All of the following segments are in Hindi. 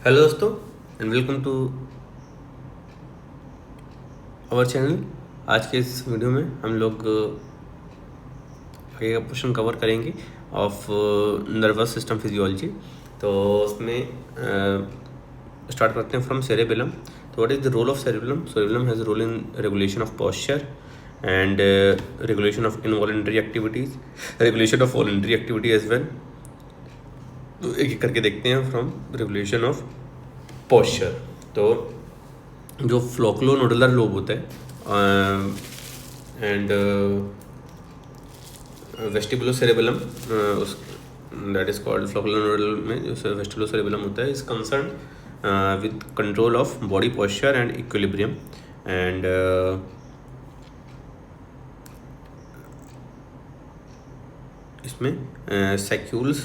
हेलो दोस्तों and welcome to our channel. आज के इस वीडियो में हम लोग आगे का पोर्शन कवर करेंगे ऑफ नर्वस सिस्टम फिजियोलॉजी। तो उसमें स्टार्ट करते हैं फ्रॉम सेरेबेलम। तो what is the role of cerebellum? Cerebellum has role in regulation of posture and regulation of involuntary activities, regulation of voluntary activity as well. तो एक एक करके देखते हैं फ्रॉम रेगुलेशन ऑफ पोस्चर। तो जो फ्लोक्लोनोडुलर लोब होता है एंड वेस्टिबुलो सेरेबेलम, उस दैट इज कॉल्ड फ्लोक्लोनोडुलर में जो वेस्टिबुलो सेरेबेलम होता है is concern with control of body posture and equilibrium and इसमें सैक्यूल्स,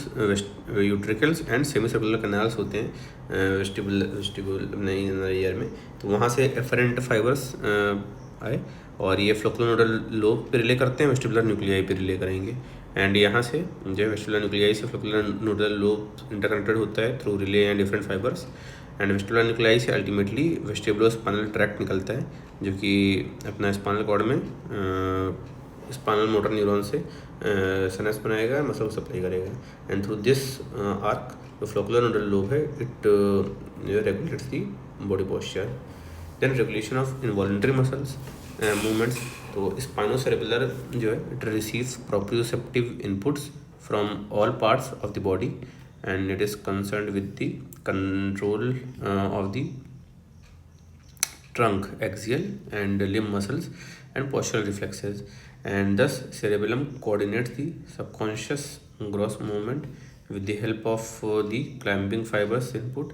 यूट्रिकल्स एंड सेमी सर्कुलर कैनाल्स होते हैं वेस्टिबुल नहीं ईयर में। तो वहाँ से एफरेंट फाइबर्स आए और ये फ्लोक्लोनोडल लोब पे रिले करते हैं, वेस्टिबुलर न्यूक्लियाई पे रिले करेंगे। एंड यहाँ से जो वेस्टिबुलर न्यूक्लियाई से फ्लोक्लोनोडल लोब इंटरकनेक्टेड होता है through relay and different fibres. And vestibular nuclei से अल्टीमेटली वेस्टिबुलो स्पाइनल ट्रैक्ट निकलता है, जो कि अपना स्पाइनल कॉर्ड में स्पाइनल मोटर न्यूरॉन से सिनेप्स बनाएगा, मसल को सप्लाई करेगा। एंड थ्रू दिस आर्क जो फ्लोक्लोनोडल लोब है it regulates the body posture. Then regulation of involuntary muscles movements. तो स्पाइनोसेरेबुलर जो है it receives proprioceptive inputs from all parts of the body and it is concerned with the control of the trunk, axial and limb muscles and postural reflexes, and thus cerebellum coordinates the subconscious gross movement with the help of the climbing fibers input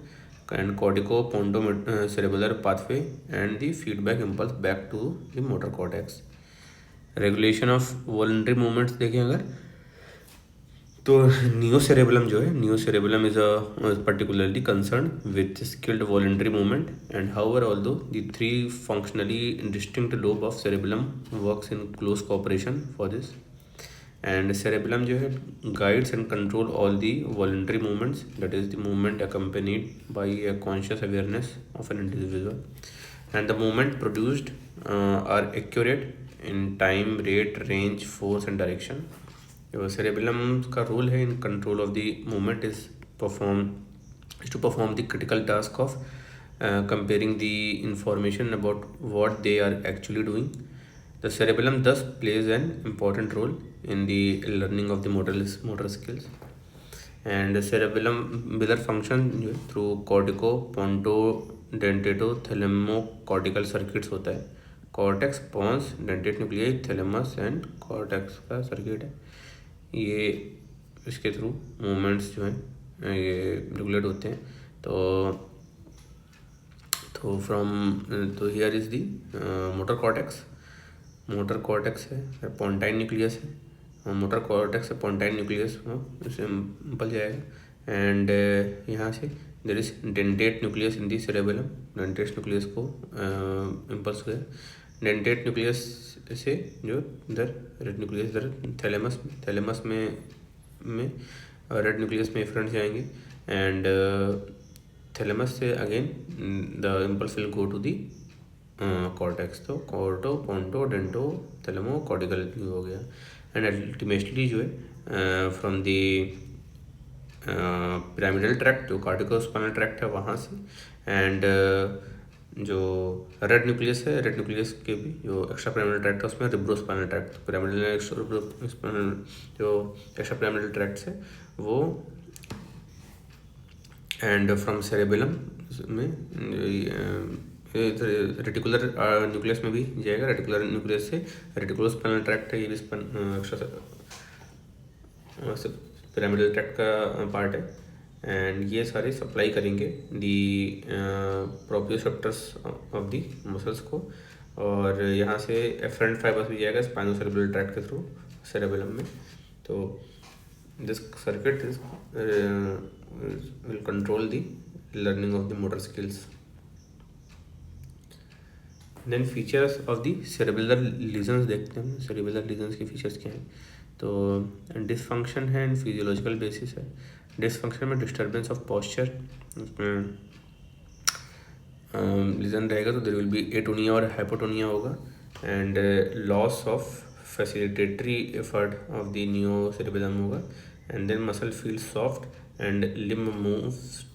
and cortico-pontocerebellar pathway and the feedback impulse back to the motor cortex. Regulation of voluntary movements देखें अगर तो नियोसेरेबेलम जो है, neocerebellum is particularly concern with skilled voluntary movement and however although the three functionally distinct lobe of cerebellum works in close cooperation for this. And cerebellum जो है guides and control all the voluntary movements, that is the movement accompanied by a conscious awareness of an individual and the movement produced are accurate in time, rate, range, force and direction. जो सेरेबेलम का रोल है in control of the movement is to perform the critical task of comparing the information about what they are actually doing. The cerebellum thus plays an important role in the learning of the motor skills. And cerebellum बिलर फंक्शन जो है through cortico ponto dentato thalamo cortical circuits होता है। Cortex, pons, dentate nuclei, thalamus and cortex का सर्किट है। ये इसके थ्रू मूवमेंट्स जो हैं ये रेगुलेट होते हैं। तो फ्रॉम तो here is the motor cortex. Motor cortex है, पोंटाइन न्यूक्लियस है, मोटर कॉर्टेक्स है, पोंटाइन न्यूक्लियस इससे इम्पल जाएगा। एंड यहाँ से there is dentate nucleus in the cerebellum, dentate nucleus को इम्पल्स गया। डेंटेट न्यूक्लियस से जो इधर रेड न्यूक्लियस इधर थैलेमस में रेड न्यूक्लियस में एफरेंट जाएंगे एंड थैलेमस से again the impulse will go to the cortex. तो cortico, ponto, dento, thalamo cortical हो गया। एंड अल्टीमेटली जो है फ्रॉम दी पिरामिडल ट्रैक्ट जो कार्टिको-स्पाइनल ट्रैक्ट है वहाँ से एंड जो रेड न्यूक्लियस है, रेड न्यूक्लियस के भी जो एक्स्ट्रा पिरामिडल ट्रैक्ट है उसमें रिब्रोस्पाइनल ट्रैक्ट, पिरामिडल जो एक्स्ट्रा पिरामिडल ट्रैक्ट है वो। एंड फ्रॉम सेरेबेलम में रेटिकुलर न्यूक्लियस में भी जाएगा, रेटिकुलर न्यूक्लियस से रेटिकुलोस्पाइनल ट्रैक्ट है, ये भी एक्स्ट्रा पिरामिडल ट्रैक्ट का पार्ट है। एंड ये सारे सप्लाई करेंगे the proprioceptors of the muscles को। और यहाँ से एफरेंट फाइबर्स भी जाएगा स्पाइनोसेरेब्रल ट्रैक्ट के थ्रू सेरेबेलम में। तो this circuit is will control the learning of the motor skills. Then features of the cerebellar lesions देखते हैं। सेरेबेलर लीजन्स के फीचर्स क्या हैं? तो डिसफंक्शन है एंड फिजियोलॉजिकल बेसिस है। डिसफंक्शन में डिस्टर्बेंस ऑफ पॉस्चर, उसमें लीजन रहेगा तो देर विल बी एटोनिया और हाइपोटोनिया होगा, and loss of facilitatory effort of the new cerebellum होगा, and then muscle feel soft and limb moves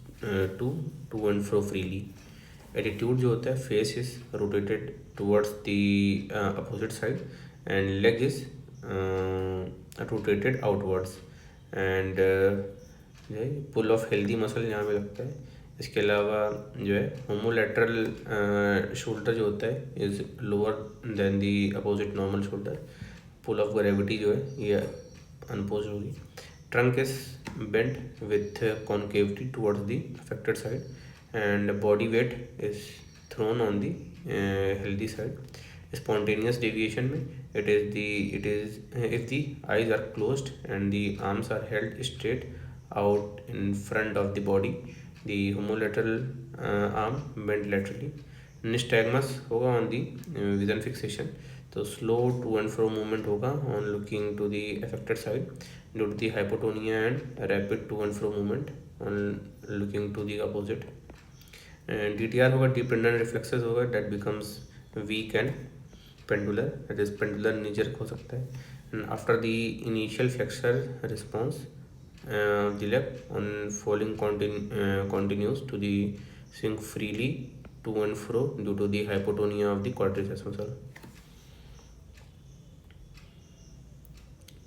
to and fro freely. Attitude जो होता है, face is rotated towards the opposite side and leg is rotated outwards, and जो है पुल ऑफ हेल्दी मसल यहाँ पे लगता है। इसके अलावा जो है होमोलैटरल शोल्डर जो होता है is lower than the opposite normal shoulder, pull of gravity जो है ये अनपोज होगी। Trunk is bent with concavity towards the affected side, and body weight is thrown on the healthy side. Spontaneous deviation में it is if the eyes are closed and the arms are held straight out in front of the body, the homolateral arm bent laterally. Nystagmus होगा on the vision fixation, तो slow to and fro movement होगा on looking to the affected side due to the hypotonia, and rapid to and fro movement on looking to the opposite. DTR होगा डिपेंडेंट रिफ्लेक्सेस होगा, that becomes weak and pendular, that is pendular nature हो सकता है। And after the initial flexor response the leg on falling continues to the swing freely to and fro due to the hypotonia of the quadriceps muscle.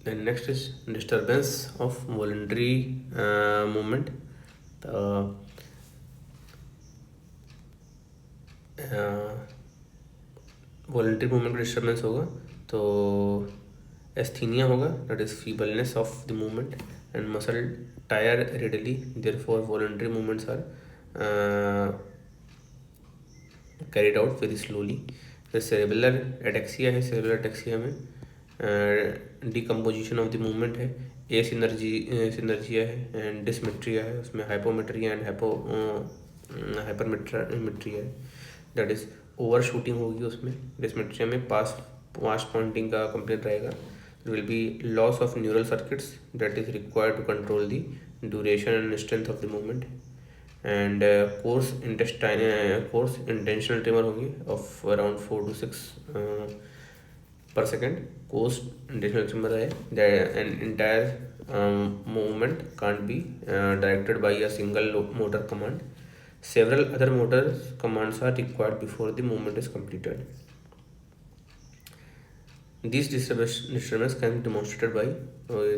Then next is disturbance of voluntary movement. Voluntary movement disturbance होगा तो एस्थीनिया होगा, that is feebleness of the movement, and muscle tire readily, therefore voluntary movements are carried out very slowly. Cerebellar ataxia है, सेरेबुलर एटेक्सिया में डिकम्पोजिशन ऑफ द मूवमेंट है, ए सिनर्जिया है एंड डिसमेट्रिया है, उसमें हाइपोमेट्रिया एंड हाइपरमेट्रिया है, दैट इज ओवर शूटिंग होगी उसमें। डिसमेट्रिया में पास पॉइंटिंग का कंप्लेंट रहेगा। Will be loss of neural circuits that is required to control the duration and strength of the movement, and coarse intentional tremor होंगे of around 4 to 6 per second. Coarse intentional tremor है, and entire movement can't be directed by a single motor command. Several other motor commands are required before the movement is completed. These disturbance can be demonstrated by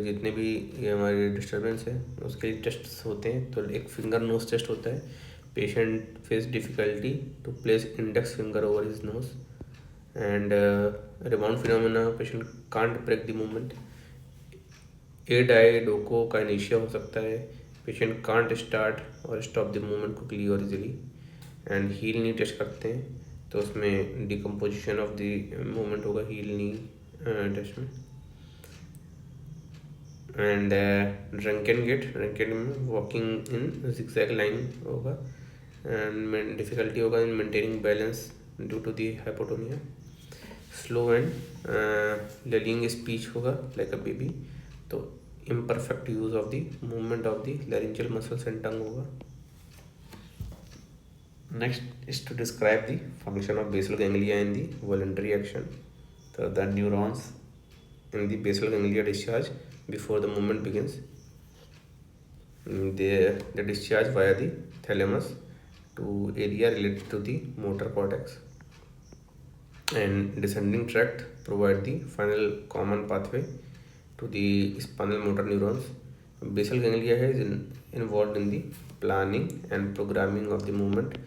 जितने भी ये हमारे डिस्टर्बेंस है उसके टेस्ट होते हैं। तो एक फिंगर नोज टेस्ट होता है, patient face difficulty to place index finger over his nose, and rebound phenomena, patient can't break the movement. एडाई डोको का इनिशिया हो सकता है, पेशेंट कांट स्टार्ट और स्टॉप द मूवमेंट क्विकली और easily. And heel knee test करते हैं तो उसमें डिकम्पोजिशन ऑफ द मूवमेंट होगा हील नी टेस्ट में। एंड रंकेन में वॉकिंग इन जिगजैग लाइन होगा, एंड डिफिकल्टी होगा in maintaining balance due to the hypotonia. Slow and lalling speech होगा लाइक अ बेबी, तो imperfect use of the movement of the laryngeal muscles and tongue होगा। Next is to describe the function of basal ganglia in the voluntary action. So the neurons in the basal ganglia discharge before the movement begins. They discharge via the thalamus to area related to the motor cortex, and descending tract provide the final common pathway to the spinal motor neurons. Basal ganglia is involved in the planning and programming of the movement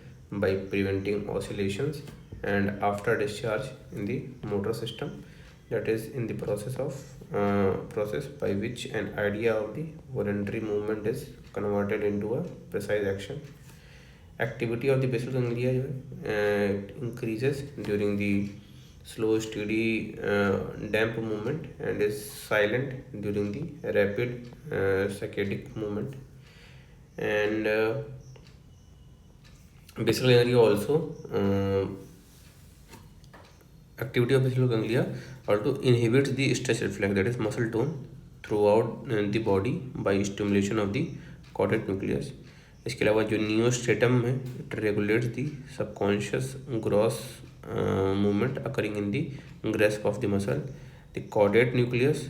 by preventing oscillations and after discharge in the motor system, that is in the process by which an idea of the voluntary movement is converted into a precise action. Activity of the basal ganglia increases during the slow steady damp movement and is silent during the rapid saccadic movement. And basal ganglia also activity of basal ganglia also inhibits the stretch reflex, that is muscle tone throughout the body by stimulation of the chordate nucleus. इसके अलावा जो नियोस्ट्रेटम है, it regulates the subconscious gross movement occurring in the grasp of the muscle. The chordate nucleus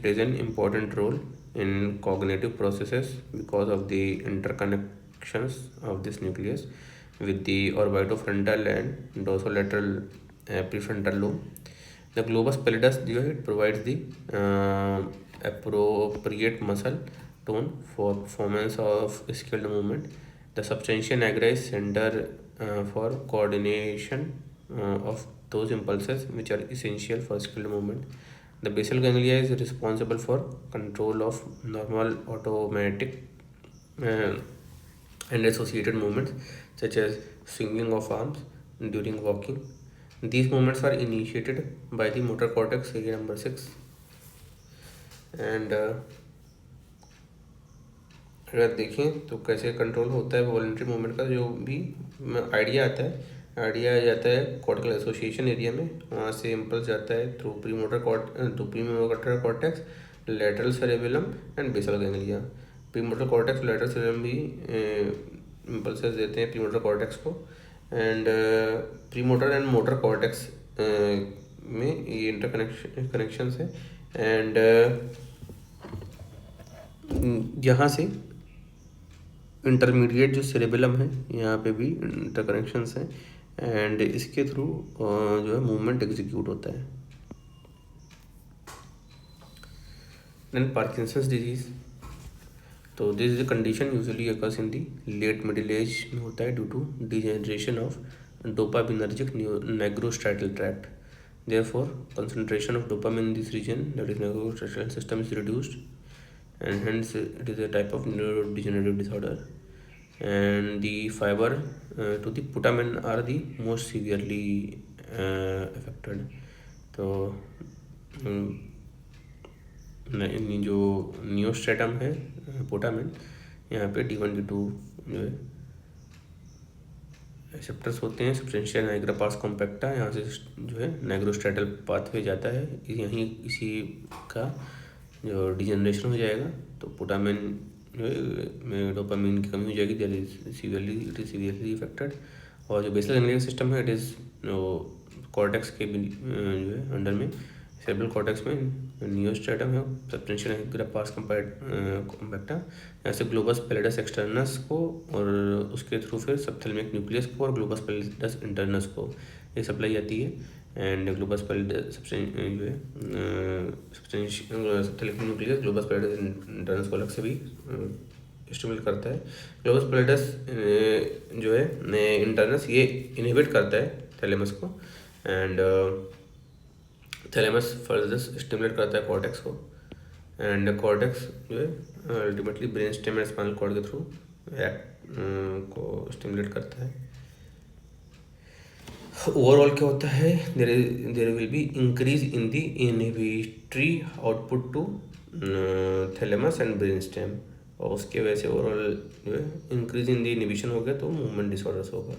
plays an important role in cognitive processes because of the interconnections of this nucleus with the orbitofrontal and dorsolateral prefrontal lobe. The globus pallidus जो है, it provides the appropriate muscle tone for performance of skilled movement. The substantia nigra is center for coordination of those impulses which are essential for skilled movement. The basal ganglia is responsible for control of normal automatic uh, and associated movements such as swinging of arms during walking. These movements are initiated by the motor cortex area number 6 and अगर देखें तो कैसे कंट्रोल होता है वॉलंटरी मूवमेंट का, जो भी आइडिया आता है, आइडिया आ जाता है कॉर्टिकल एसोसिएशन एरिया में, वहाँ से इम्पल्स जाता है through premotor cortex, lateral cerebellum and basal ganglia. Premotor cortex, lateral cerebellum भी इम्पल्सेस देते हैं प्रीमोटर कॉर्टेक्स को, and premotor and motor cortex में ये इंटरकनेक्शन है, एंड यहाँ से इंटरमीडिएट जो सेरेबेलम है, यहाँ पे भी इंटरकनेक्शंस हैं, एंड इसके थ्रू जो है मूवमेंट एग्जीक्यूट होता है। देन पार्किंसंस डिजीज, तो this is a condition usually occurs in the late middle age में होता है due to degeneration of dopaminergic nigrostriatal tract. Therefore concentration of dopamine in this region, that is nigrostriatal system, is reduced and hence it is a type of neurodegenerative disorder, and the fiber to the putamen are the most severely affected. तो जो नियोस्ट्रेटम है, पोटामेन, यहाँ पे D1 D2 जो है रिसेप्टर्स होते हैं। सबस्टेंशिया नाइग्रा पास कॉम्पैक्टा, यहाँ से जो है नाइग्रोस्ट्रेटल पाथवे जाता है, यहीं इसी का जो डिजनरेशन हो जाएगा तो पोटामिन जो है में डोपामिन की कमी हो जाएगी, दैट इज सीवियरली इफेक्टेड। और जो बेसल गैंग्लियन सिस्टम है, इट इज़ कॉर्टेक्स के जो है अंडर में, सेरेब्रल कॉर्टेक्स में नियोस्ट्रेटम है, सबस्टेंशिया नाइग्रा पास कॉम्पैक्टा, यहाँ से ग्लोबस पैलिडस एक्सटर्नस को और उसके थ्रू फिर सबथैलेमिक न्यूक्लियस को और ग्लोबस पैलिडस इंटरनस को ये सप्लाई आती है, एंड ग्लोबस पैलिडस जो है सबथैलेमिक न्यूक्लियस ग्लोबस पैलिडस इंटरनस को अलग से भी स्टिमुलेट करता है। ग्लोबस पैलिडस जो है इंटरनस ये इनहिबिट करता है थैलेमस को, एंड थैलेमस फर्दर स्टिमुलेट करता है कॉर्टेक्स को, एंड कॉर्टेक्स जो है ultimately brain stem and spinal cord के थ्रू को स्टिमुलेट करता है। ओवरऑल क्या होता है, there will be increase in the inhibitory output to thalamus and brain stem, और उसके वजह से ओवरऑल जो है इंक्रीज इन द इनहिबिशन हो गया तो मूवमेंट डिसऑर्डर्स होगा।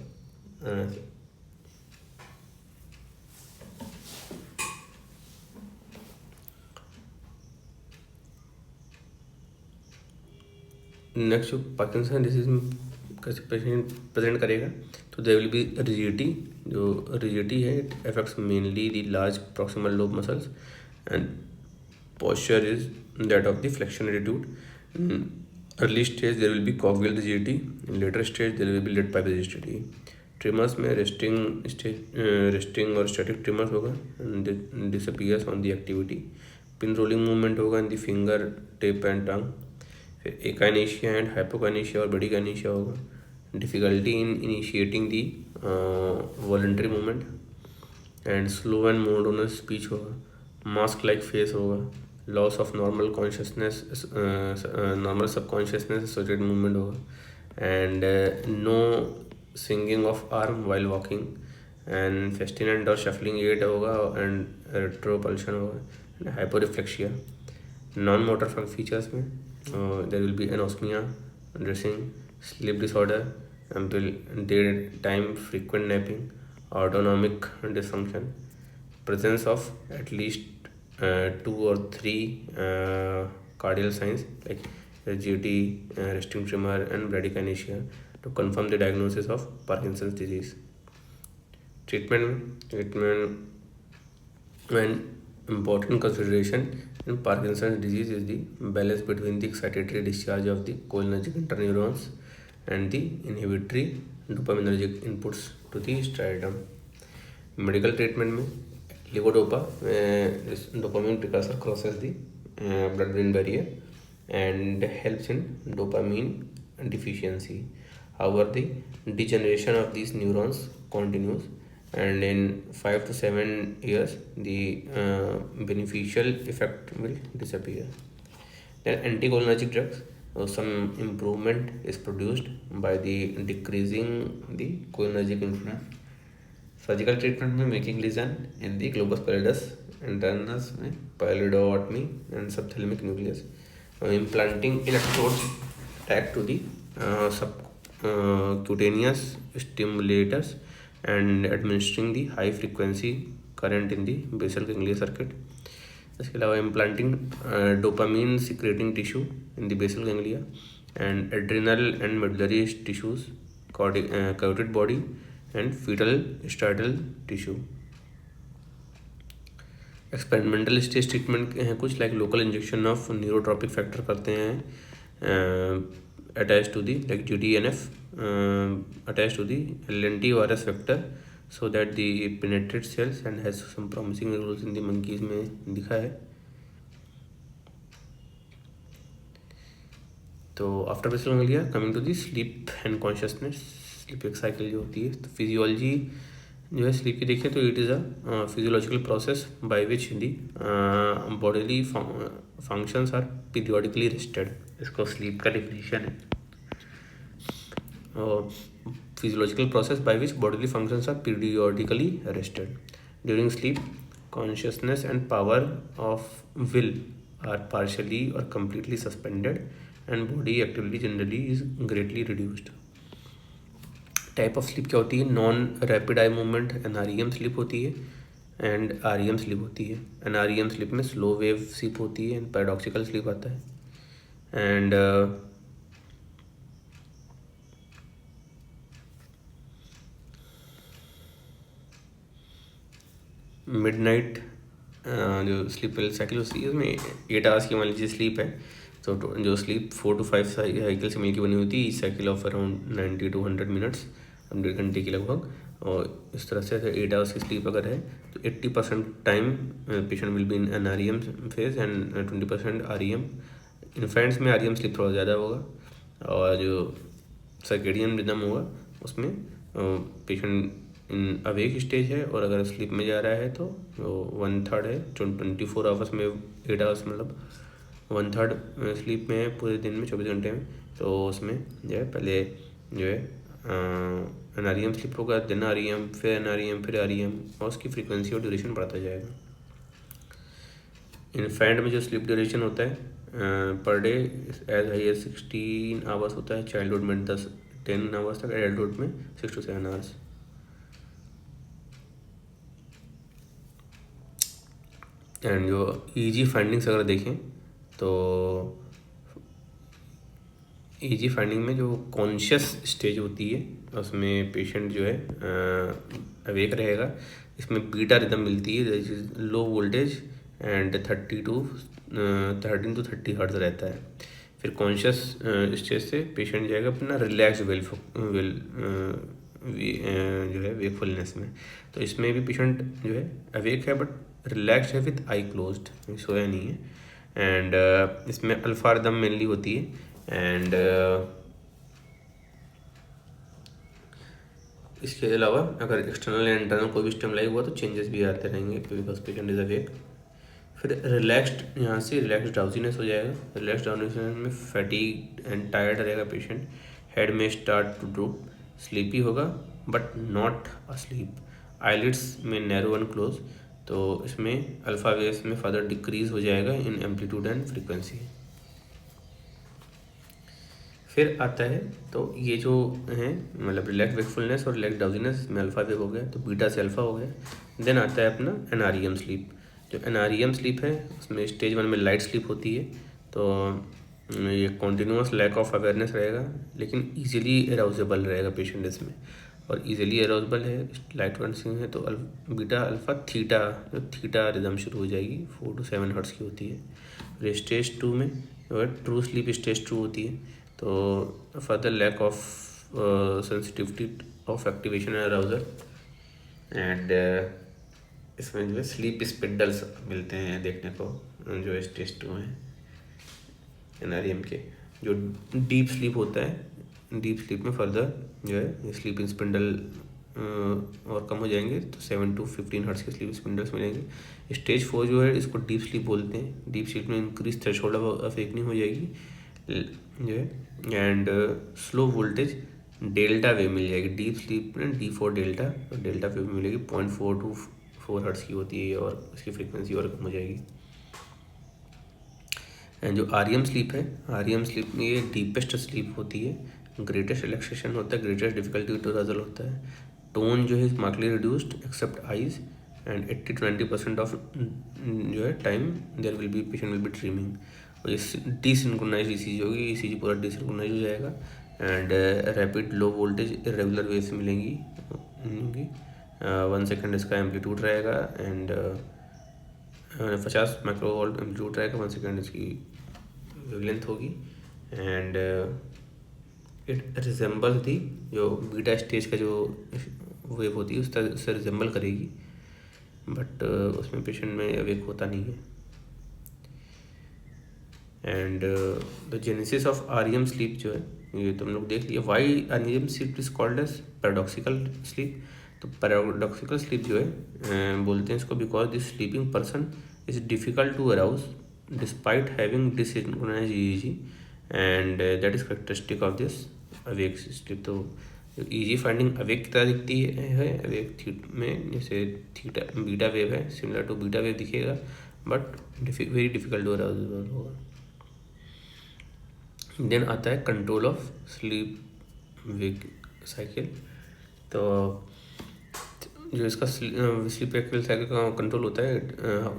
नेक्स्ट जो पार्किंसन डिसीज में कैसे प्रेजेंट करेगा, तो देयर विल बी रिजिडिटी। जो रिजिडिटी है, it affects mainly the large proximal lobe muscles and posture is that of the flexion attitude. Early stage there will be cogwheel rigidity, in later stage there will be lead pipe rigidity. Tremors में रेस्टिंग और स्टैटिक ट्रिमर्स होगा, disappears on the activity. Pin rolling movement होगा इन the finger tip and tongue. फिर एकाइनेशिया एंड हाइपोकाइनेशिया और बड़ी काइनेशिया होगा। Difficulty in initiating the voluntary movement and slow and monotonous speech होगा। मास्क लाइक फेस होगा। Loss of normal consciousness, normal subconsciousness associated movement होगा, and no swinging of arm while walking, and festinant और शफलिंग एट होगा, एंड रेट्रोपल्शन होगा। हाइपोरिफ्लेक्सिया। नॉन मोटर फीचर्स में there will be anosmia, dressing, sleep disorder, ample daytime frequent napping, autonomic dysfunction, presence of at least 2 or 3 cardiac signs like rigidity, resting tremor, and bradykinesia to confirm the diagnosis of Parkinson's disease. Treatment when important consideration in Parkinson's disease is the balance between the excitatory discharge of the cholinergic interneurons and the inhibitory dopaminergic inputs to the striatum. Medical treatment में levodopa dopamine precursor crosses the blood-brain barrier and helps in dopamine deficiency. However, the degeneration of these neurons continues, and in 5 to 7 years, the beneficial effect will disappear. Then anticholinergic drugs, some improvement is produced by the decreasing the cholinergic influence. Surgical treatment में making lesion in the globus pallidus internus में pallidotomy and subthalamic nucleus, implanting electrodes tag to the subcutaneous stimulators and administering the high frequency current in the basal ganglia circuit. इसके अलावा implanting dopamine secreting tissue in the basal ganglia and adrenal and medullary tissues, carotid body and fetal striatal tissue. Experimental stage treatment हैं कुछ, like local injection of neurotrophic factor करते हैं attach to the like GDNF attach to the LNT virus vector so that the penetrate cells and has some promising results in the monkeys में दिखा है. तो after basal ganglia coming to the sleep and consciousness. Sleep एक साइकिल जो होती है, तो फिजियोलॉजी जो है स्लीप की देखिए तो it is a physiological process by which the bodily functions are periodically rested. इसको स्लीप का डिफिनीशन है. Physiological process by which bodily functions are periodically rested. During sleep consciousness and power of will are partially और completely suspended and body activity generally is greatly reduced. Type of sleep क्या होती है? Non rapid eye movement NREM sleep होती है एंड REM स्लीप होती है. NREM स्लीप में स्लो वेव स्लीप होती है एंड पैराडॉक्सिकल स्लीप आता है. एंड मिडनाइट जो स्लीप साइकिल होती है उसमें 8 आवर्स की मान लीजिए स्लीप है, तो जो स्लीप 4 to 5 साइकिल से मिलकर बनी होती है. Cycle of around 90 to 100 minutes, 100 घंटे की लगभग. और इस तरह से 8 आवर्स की स्लीप अगर है तो 80% time patient will be in NREM phase and 20% REM. Infants में REM स्लीप थोड़ा ज़्यादा होगा, और जो सर्केडियन रिदम होगा उसमें पेशेंट इन अवेक स्टेज है, और अगर स्लीप में जा रहा है तो 1/3 है. 24 आवर्स में 8 आवर्स मतलब 1/3 स्लीप में है पूरे दिन में 24 घंटे में. तो उसमें जो है पहले जो है NREM स्लीप होगा, देन REM, फिर NREM, फिर REM, और उसकी फ्रीक्वेंसी और ड्यूरेशन बढ़ता जाएगा. इन्फेंट में जो स्लीप ड्यूरेशन होता है per day as high as 16 hours होता है. चाइल्डहुड में 10 आवर्स तक, एडल्टहुड में 6 to 7 आवर्स. एंड जो EEG फाइंडिंग्स अगर देखें तो EEG फाइंडिंग में जो कॉन्शियस स्टेज होती है उसमें पेशेंट जो है अवेक रहेगा. इसमें बीटा रिदम मिलती है, low voltage and 13 to 30 hertz रहता है. फिर कॉन्शियस स्टेज से पेशेंट जाएगा अपना रिलैक्स जो है वेकफुलनेस में. तो इसमें भी पेशेंट जो है अवेक है बट रिलैक्स है विद आई क्लोज्ड, सोया नहीं है. एंड इसमें अल्फा रिदम मेनली होती है. एंड इसके अलावा अगर एक्सटर्नल या इंटरनल कोई भी स्टिमुलाई हुआ तो चेंजेस भी आते रहेंगे बिकॉज पेशेंट इज अवेक. फिर रिलैक्स्ड, यहाँ से रिलैक्स ड्राउजीनेस हो जाएगा. रिलैक्स ड्राउजीनेस में फैटीग एंड टायर्ड रहेगा पेशेंट. हेड में स्टार्ट टू ड्रूप, स्लीपी होगा बट नॉट अस्लीप. आईलिड्स में नैरो एंड क्लोज. तो इसमें अल्फा वेव्स में फर्दर डिक्रीज हो जाएगा इन एम्पलीट्यूड एंड फ्रीक्वेंसी. फिर आता है तो ये जो है मतलब रिलैक्स वेकफुलनेस और रिलैक्स ड्राउजीनेस में अल्फा वेव हो गया, तो बीटा से अल्फा हो गया. देन आता है अपना NREM स्लीप. जो NREM स्लीप है उसमें स्टेज 1 में लाइट स्लीप होती है. तो ये कॉन्टिन्यूस लैक ऑफ अवेयरनेस रहेगा, लेकिन इजीली एराउजेबल रहेगा पेशेंट इसमें। और इजीली एराउजेबल है, लाइट वंसिंग है, तो बीटा अल्फा थीटा, जो थीटा रिदम शुरू हो जाएगी 4 to 7 हर्ट्स की होती है। फिर स्टेज 2 में ट्रू स्लीप स्टेज 2 होती है, तो further lack of sensitivity of activation and arousal, and इसमें जो है स्लीप स्पिंडल्स मिलते हैं देखने को, जो स्टेज 2 में एनआरईएम के। जो डीप स्लीप होता है, डीप स्लीप में फर्दर जो है स्लीप स्पिंडल और कम हो जाएंगे, तो 7 to 15 हर्ट्स के स्लीप स्पिंडल्स मिलेंगे। स्टेज 4 जो है इसको डीप स्लीप बोलते हैं। डीप स्लीप में इंक्रीज थ्रेशोल्ड ऑफ अवेकनिंग हो जाएगी जो है, and slow voltage delta wave मिल जाएगी। डीप स्लीप में D4 डेल्टा, तो डेल्टा वेव मिलेगी 0.4 to 4 हर्ट्स की होती है, और इसकी फ्रीक्वेंसी और कम हो जाएगी। एंड जो आरईएम स्लीप है, आरईएम स्लीप में ये डीपेस्ट स्लीप होती है, ग्रेटेस्ट रिलैक्सेशन होता है, ग्रेटेस्ट डिफिकल्टी टू अराउजल होता है। टोन जो है markedly reduced except eyes, and 80 to 90% of जो है time there will be patient will be dreaming. और ये डिसिंक्रोनाइज ईसीजी होगी, ईसीजी पूरा डिसिंक्रोनाइज हो जाएगा, and rapid low voltage irregular waves मिलेंगी। 1 सेकेंड इसका एम्पलीट्यूड रहेगा, एंड 50 माइक्रोवोल्ट एम्पलीट्यूड रहेगा, 1 सेकेंड इसकी वेवलेंथ होगी, एंड इट रिजेंबल थी जो बीटा स्टेज का जो वेव होती है उससे रिजेंबल करेगी, बट उसमें पेशेंट में अवेक होता नहीं है। And the genesis of REM sleep जो है, ये तुम लोग देख लिया। Why REM sleep is called as paradoxical sleep. तो पैराडॉक्सिकल स्लीप जो है बोलते हैं इसको because this sleeping person is difficult to arouse despite having desynchronized EEG, and that is characteristic of this awake sleep. तो ईजी फाइंडिंग अवेक की तरह दिखती है, अवेक में जैसे थीटा बीटा वेव है, सिमिलर टू बीटा वेव दिखेगा, बट वेरी डिफिकल्ट टू अराउजेबल होगा। देन आता है control of sleep wake cycle. तो जो इसका स्लीप वेक साइकिल का कंट्रोल होता है,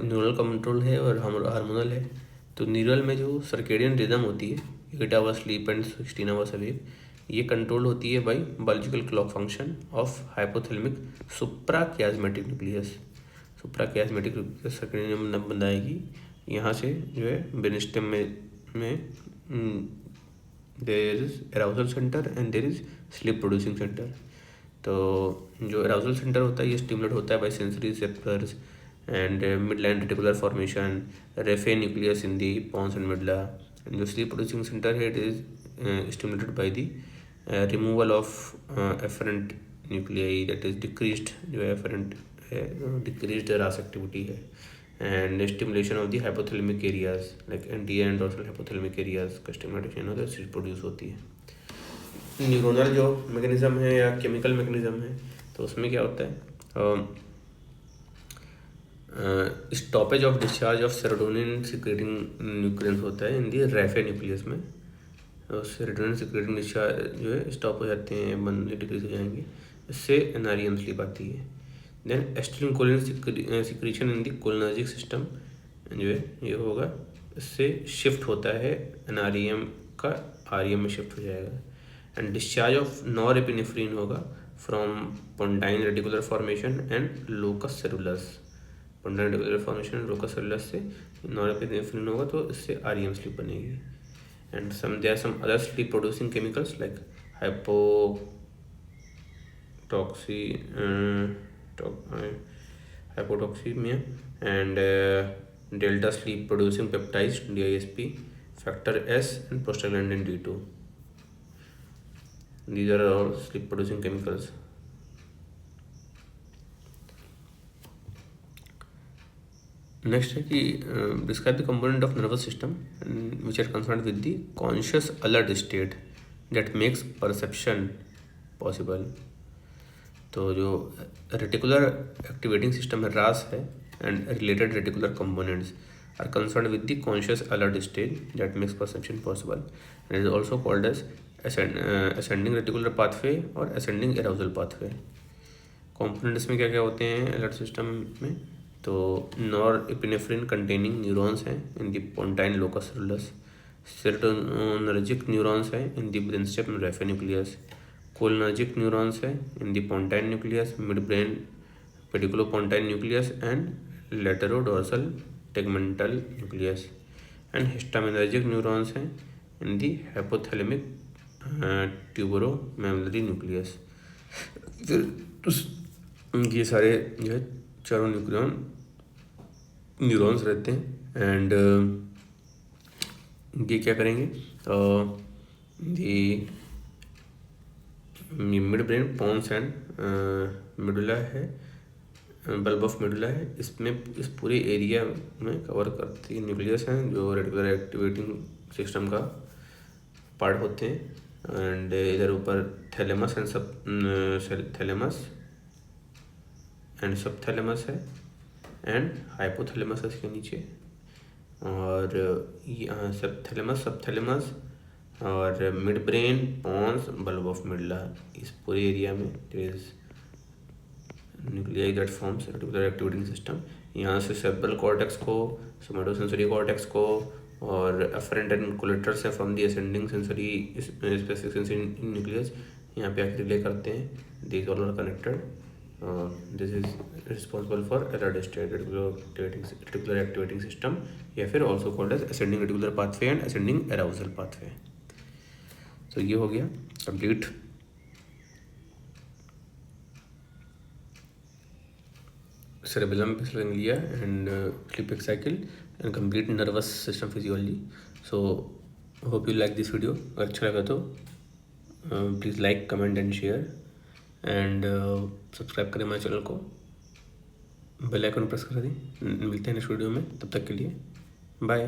न्यूरल कंट्रोल है और हार्मोनल है। तो न्यूरल में जो सर्केडियन रिदम होती है, 8 hours sleep and 16 hours awake, ये कंट्रोल होती है by biological clock function of hypothalamic suprachiasmatic nucleus. Suprachiasmatic nucleus circadian बनाएगी, यहाँ से जो है ब्रेनस्टेम में there is arousal centre and there is sleep producing centre. तो जो अराउजल सेंटर होता है ये स्टिमुलेट होता है by sensory receptors and midline reticular formation, raphe nucleus in the pons and medulla. जो स्लीप प्रोड्यूसिंग सेंटर है it is stimulated by the removal of afferent nuclei, that is decreased जो एफरेंट है, डिक्रीज्ड रास एक्टिविटी है, and stimulation of the hypothalamic areas like anterior and dorsal hypothalamic areas का स्टिमुलेशन होता है, स्लीप प्रोड्यूस होती है। न्यूरोनल जो मैकेनिज्म है या केमिकल मैकेनिज्म है, तो उसमें क्या होता है, stoppage of discharge of serotonin secreting nucleus होता है इन दी रेफे न्यूक्लियस में। सेरोटोनिन सिक्रेटिंग डिस्चार्ज जो है स्टॉप हो जाते हैं, बंद डिक्रीज हो जाएंगे, इससे एनआरईएम स्लीप आती है। Then acetylcholine secretion in the cholinergic system जो है ये होगा, इससे शिफ्ट होता है एनआरईएम का आरईएम में शिफ्ट हो जाएगा। एंड डिस्चार्ज ऑफ नॉरएपिनेफ्रिन होगा from pontine reticular formation and locus coeruleus. Pontine reticular formation and locus coeruleus से नॉरएपिनेफ्रिन होगा, तो इससे आरईएम स्लीप बनेगी। And there are some other sleep producing chemicals like hypotoxemia and delta sleep producing peptides DISP, factor S and prostaglandin D2. These are all sleep producing chemicals. Next है कि describe the component of nervous system which are concern with the conscious alert state that makes perception possible. तो जो रेटिकुलर एक्टिवेटिंग सिस्टम है रास है and related reticular components are concern with the conscious alert state that makes perception possible, and is also called as ascending reticular pathway और असेंडिंग एराउजल पाथवे। कॉम्पोनेंट्स में क्या क्या होते हैं अलर्ट सिस्टम में, तो नॉरएपिनेफ्रिन कंटेनिंग न्यूरॉन्स हैं in the pontine locus coeruleus, serotonergic neurons है in the brain stem raphe nucleus, cholinergic neurons है in the pontine nucleus, mid brain pedunculopontine nucleus and laterodorsal tegmental nucleus, and histaminergic neurons हैं in the hypothalamic tuberomammillary nucleus. फिर ये सारे जो है चारों न्यूरॉन्स रहते हैं एंड ये क्या करेंगे, the mid brain pons and medulla है, बल्ब ऑफ मेडुला है, इसमें इस पूरे एरिया में कवर करती न्यूक्लियस हैं जो रेटिकुलर एक्टिवेटिंग सिस्टम का पार्ट होते हैं। एंड इधर ऊपर थैलेमस एंड सब थैलेमस है एंड हाइपोथैलेमस है इसके नीचे, और सब थैलेमस और mid brain pons bulb of medulla, इस पूरे एरिया में there is nuclei that forms reticular activating system. यहाँ से सेरेब्रल कॉर्टेक्स को, सोमैटोसेंसरी कॉर्टेक्स को और एफरेंट एंड कोलेटर से from the ascending sensory specific sensory nucleus यहाँ पे आके रिले करते हैं। These all are connected, this is responsible for alert state reticular activating system, या फिर also called as ascending reticular pathway and ascending arousal pathway. तो ये हो गया complete cerebellum, basal ganglia and sleep cycle and complete nervous system physiology. So hope you like this video. अगर अच्छा लगा तो please like comment and share and subscribe करें हमारे चैनल को, बेल आइकन प्रेस कर दें। मिलते हैं नेक्स्ट वीडियो में, तब तक के लिए बाय।